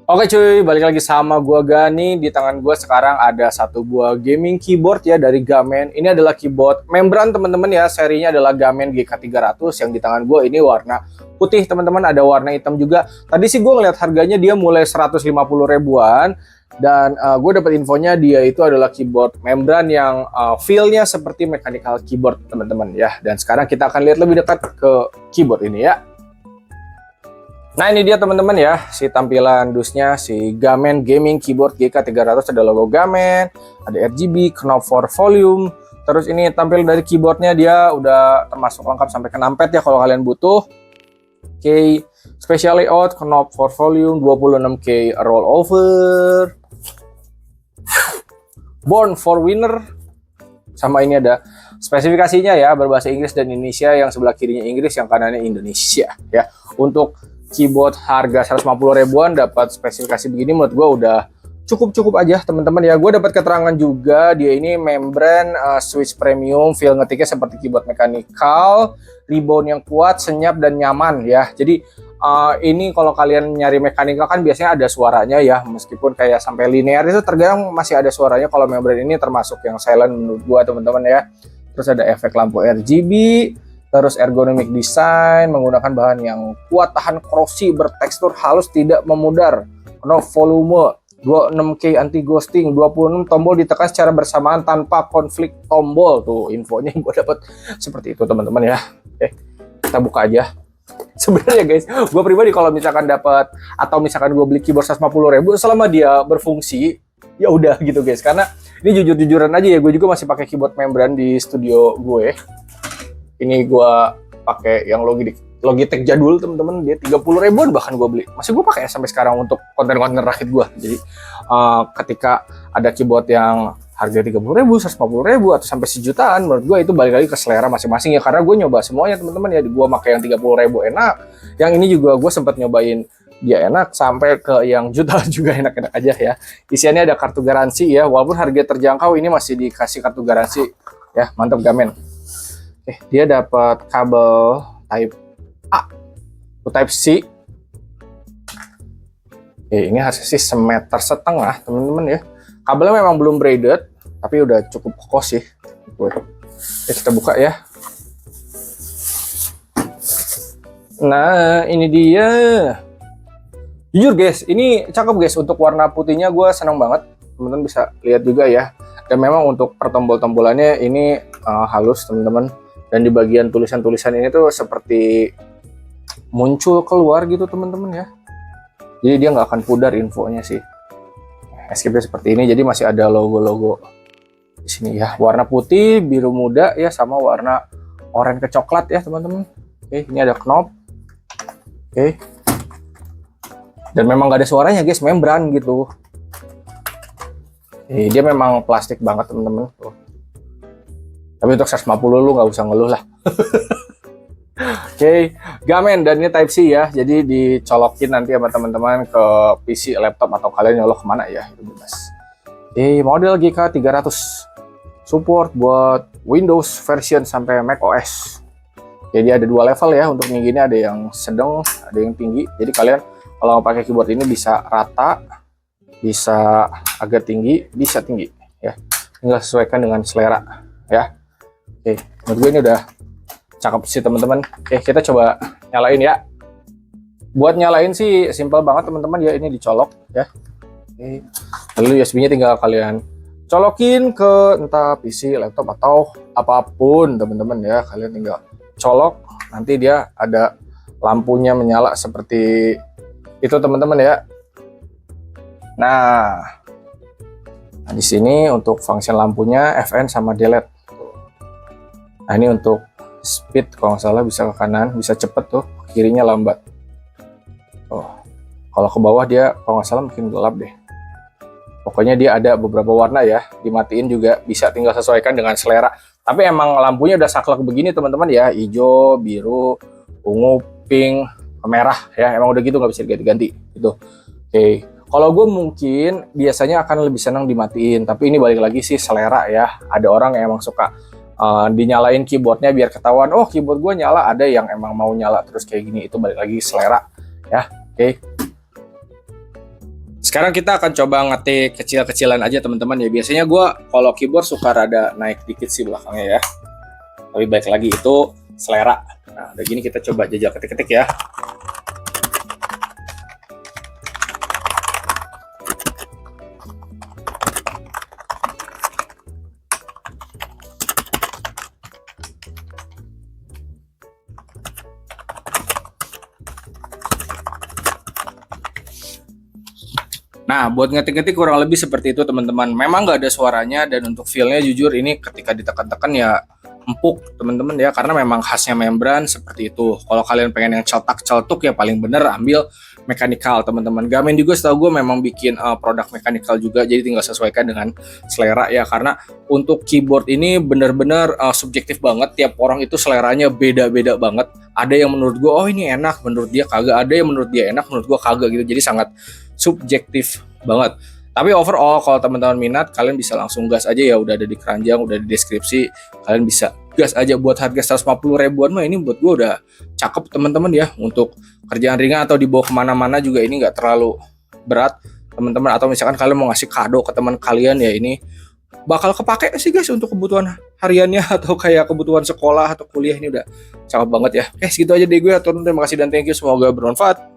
Oke cuy, balik lagi sama gua Gani. Di tangan gua sekarang ada satu buah gaming keyboard ya dari Gamen. Ini adalah keyboard membran teman-teman ya. Serinya adalah Gamen GK300. Yang di tangan gua ini warna putih teman-teman. Ada warna hitam juga. Tadi sih gua ngeliat harganya dia mulai 150 ribuan. Dan gue dapat infonya dia itu adalah keyboard membran yang feel-nya seperti mechanical keyboard teman-teman ya. Dan sekarang kita akan lihat lebih dekat ke keyboard ini ya. Nah ini dia teman-teman ya, si tampilan dusnya, si Gamen Gaming Keyboard GK300 ada logo Gamen, ada RGB, knob for volume, terus ini tampil dari keyboardnya dia udah termasuk lengkap sampai ke numpad ya kalau kalian butuh. Oke, special layout, knob for volume, 26K rollover, born for winner, sama ini ada spesifikasinya ya, berbahasa Inggris dan Indonesia, yang sebelah kirinya Inggris, yang kanannya Indonesia ya. Untuk keyboard harga 150 ribuan dapat spesifikasi begini menurut gue udah cukup aja teman-teman ya. Gue dapat keterangan juga dia ini membran switch premium, feel ngetiknya seperti keyboard mechanical, rebound yang kuat, senyap dan nyaman ya. Jadi ini kalau kalian nyari mechanical kan biasanya ada suaranya ya, meskipun kayak sampai linear itu terkadang masih ada suaranya. Kalau membran ini termasuk yang silent menurut gue teman-teman ya. Terus ada efek lampu RGB, terus ergonomic design, menggunakan bahan yang kuat, tahan korosi, bertekstur halus, tidak memudar. Knob volume, 26K anti ghosting, 26 tombol ditekan secara bersamaan tanpa konflik tombol. Tuh infonya yang gue dapat seperti itu teman-teman ya. Oke, kita buka aja. Sebenarnya guys, gue pribadi kalau misalkan dapat atau misalkan gue beli keyboard 150 ribu selama dia berfungsi, ya udah gitu guys. Karena ini jujur-jujuran aja ya, gue juga masih pakai keyboard membran di studio gue. Ini gue pakai yang Logitech jadul teman-teman, dia 30 ribuan bahkan gue beli. Masih gue pakai sampai sekarang untuk konten-konten rakit gue. Jadi ketika ada keyboard yang harga 30 ribu, 150 ribu atau sampai sejutaan, menurut gue itu balik lagi ke selera masing-masing ya. Karena gue nyoba semuanya teman-teman ya. Gue pakai yang 30 ribu enak, yang ini juga gue sempat nyobain dia enak, sampai ke yang jutaan juga enak-enak aja ya. Isiannya ada kartu garansi ya, walaupun harga terjangkau ini masih dikasih kartu garansi ya. Mantap Gamen. Dia dapat kabel Type A ke Type C. Ini harusnya sih 1,5 meter teman-teman ya. Kabelnya memang belum braided, tapi udah cukup kokoh sih. Kita buka ya. Nah ini dia. Jujur guys, ini cakep guys. Untuk warna putihnya gue senang banget. Teman-teman bisa lihat juga ya. Dan memang untuk pertombol-tombolannya ini halus teman-teman. Dan di bagian tulisan-tulisan ini tuh seperti muncul keluar gitu teman-teman ya. Jadi dia nggak akan pudar infonya sih. Escape seperti ini, jadi masih ada logo-logo di sini ya. Warna putih, biru muda ya, sama warna oranye ke coklat ya teman-teman. Oke, ini ada knob. Oke. Dan memang nggak ada suaranya guys, membran gitu. Dia memang plastik banget teman-teman. Tapi untuk 150 lu nggak usah ngeluh lah. Oke, Gamen, dan ini Type C ya. Jadi dicolokin nanti sama teman-teman ke PC, laptop, atau kalian nyolok kemana ya, itu bebas. Model GK300 support buat Windows version sampai Mac OS. Jadi ada dua level ya. Untuk yang gini ada yang sedang, ada yang tinggi. Jadi kalian kalau mau pakai keyboard ini bisa rata, bisa agak tinggi, bisa tinggi ya. Tinggal sesuaikan dengan selera ya. Menurut gue ini udah cakep sih teman-teman. Kita coba nyalain ya. Buat nyalain sih simple banget teman-teman ya, ini dicolok ya. Lalu USB-nya tinggal kalian colokin ke entah PC, laptop, atau apapun teman-teman ya. Kalian tinggal colok, nanti dia ada lampunya menyala seperti itu teman-teman ya. Nah di sini untuk function lampunya FN sama delete. Nah ini untuk speed kalau nggak salah bisa ke kanan, bisa cepet tuh, kirinya lambat. Kalau ke bawah dia kalau nggak salah mungkin gelap deh. Pokoknya dia ada beberapa warna ya, dimatiin juga bisa, tinggal sesuaikan dengan selera. Tapi emang lampunya udah saklek begini teman-teman ya, hijau, biru, ungu, pink, merah ya, emang udah gitu, nggak bisa diganti-ganti gitu. Kalau gue mungkin biasanya akan lebih senang dimatiin, tapi ini balik lagi sih selera ya. Ada orang yang emang suka dinyalain keyboardnya biar ketahuan, oh keyboard gue nyala. Ada yang emang mau nyala terus kayak gini, itu balik lagi selera ya. Sekarang kita akan coba ngetik kecil-kecilan aja teman-teman ya. Biasanya gue kalau keyboard suka rada naik dikit sih belakangnya ya. Tapi baik lagi itu selera. Nah udah gini kita coba jajal ketik-ketik ya. Nah, buat ngetik-ngetik kurang lebih seperti itu teman-teman. Memang nggak ada suaranya dan untuk feel-nya jujur ini ketika ditekan-tekan ya empuk teman-teman ya, karena memang khasnya membran seperti itu. Kalau kalian pengen yang cetak-celetuk ya paling bener ambil mechanical teman-teman. Garmin juga setahu gue memang bikin produk mechanical juga, jadi tinggal sesuaikan dengan selera ya, karena untuk keyboard ini bener-bener subjektif banget. Tiap orang itu seleranya beda-beda banget. Ada yang menurut gue oh ini enak, menurut dia kagak. Ada yang menurut dia enak, menurut gue kagak gitu. Jadi sangat subjektif banget. Tapi overall kalau teman-teman minat kalian bisa langsung gas aja ya, udah ada di keranjang, udah di deskripsi, kalian bisa gas aja. Buat harga 150 ribuan mah ini buat gue udah cakep teman-teman ya, untuk kerjaan ringan atau dibawa kemana-mana juga ini nggak terlalu berat teman-teman, atau misalkan kalian mau ngasih kado ke teman kalian ya ini bakal kepake sih guys untuk kebutuhan hariannya atau kayak kebutuhan sekolah atau kuliah, ini udah cakep banget ya. Oke segitu aja deh gue, terima kasih dan thank you, semoga bermanfaat.